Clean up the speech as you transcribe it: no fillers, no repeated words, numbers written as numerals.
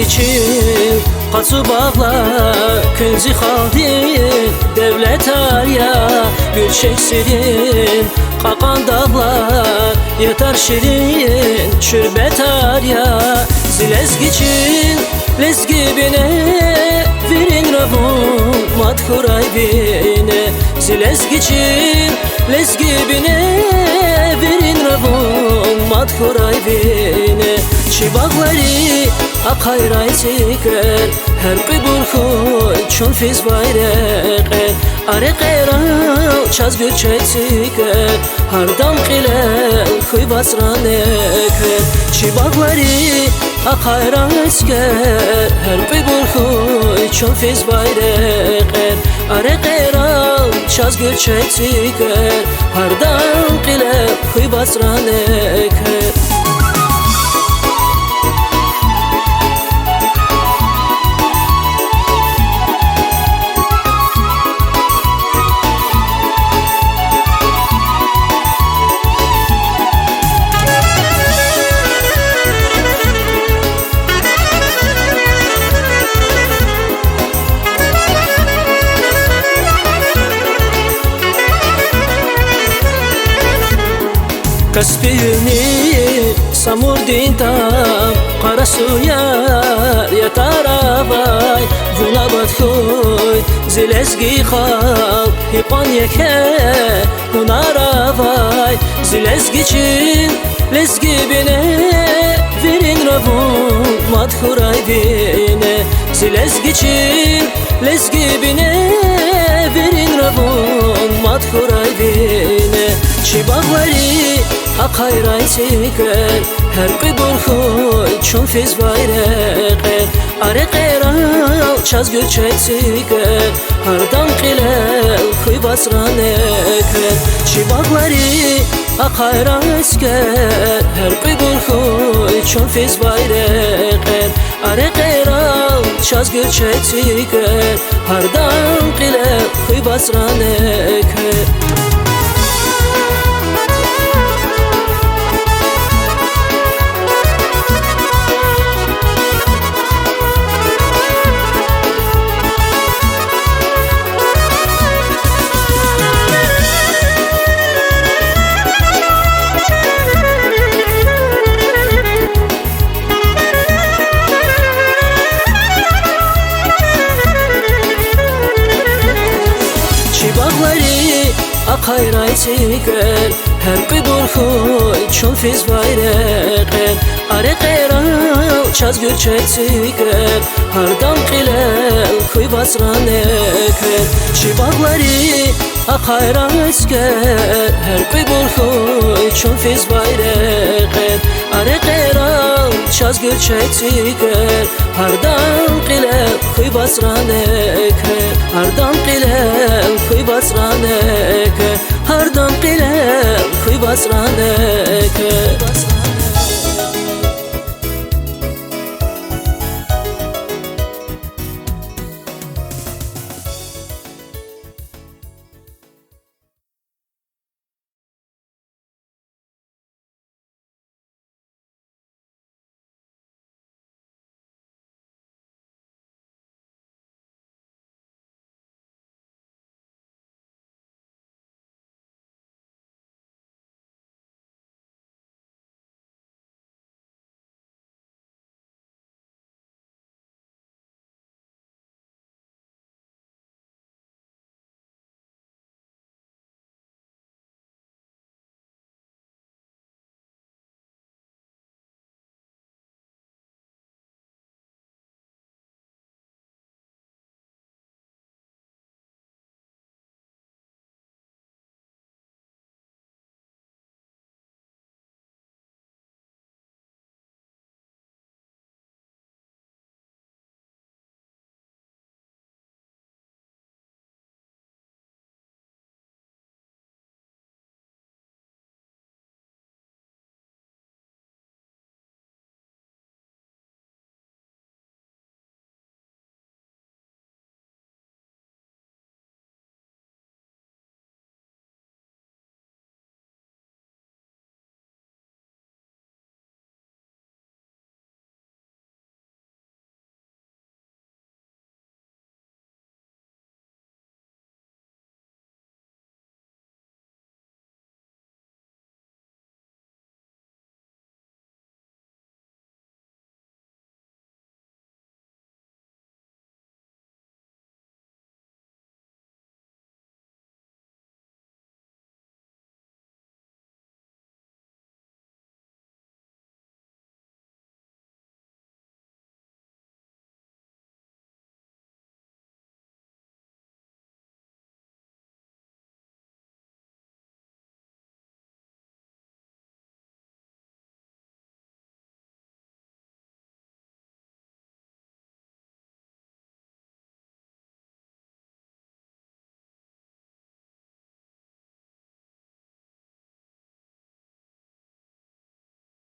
geçin Qaçı bağlar Künzi xaldin Devlet arya Gül çeksirin Qaqan dağlar Yeter şirin Şürbet arya Zilez geçin Lezgibine Virin ravun Madhuray bine Zilez geçin Lezgibine Virin ravun Madhuray bine Çibağları Akayray tiker Her qibul khoy Çun fiz bayreqer Are qeyral Çaz gülçek tiker Hardam qilel Kuy basraneker Çibağları Akayray tiker Her qibul khoy Çun fiz bayreqer Are qeyral Çaz gülçek tiker Hardam qilel Kuy basraneker Kaspiyini samurdin tam Qara suyar yetar avay Vunabat khoy Zilezgi khal Hiqan yeke Hunar avay Zilezgi çin Lezgi bine Virin ravun Madhuray bine Zilezgi çin Lezgi bine Virin ravun Madhuray bine Çibağları Akayray tiker Her qibul khoy Çun fiz bayreqer Are qeyral Çaz gülçek tiker Hardam qilel Kuy basraneker Çibağları Akayray tiker Her qibul khoy Çun fiz bayreqer Are qeyral Çaz gülçek tiker Hardam qilel Kuy basraneker Akayray tiker Her qibul khoy Çun fiz bayreqer Are qeyral Çaz gülçek tiker Hardam qilel Kuy basraneker Çibağları Akayray tiker Her qibul khoy Çun fiz bayreqer Are qeyral Çaz gülçek tiker Hardam qilel Kuy basraneker Hardam qilel Kuy basraneker Hardam qilel Kuy basraneker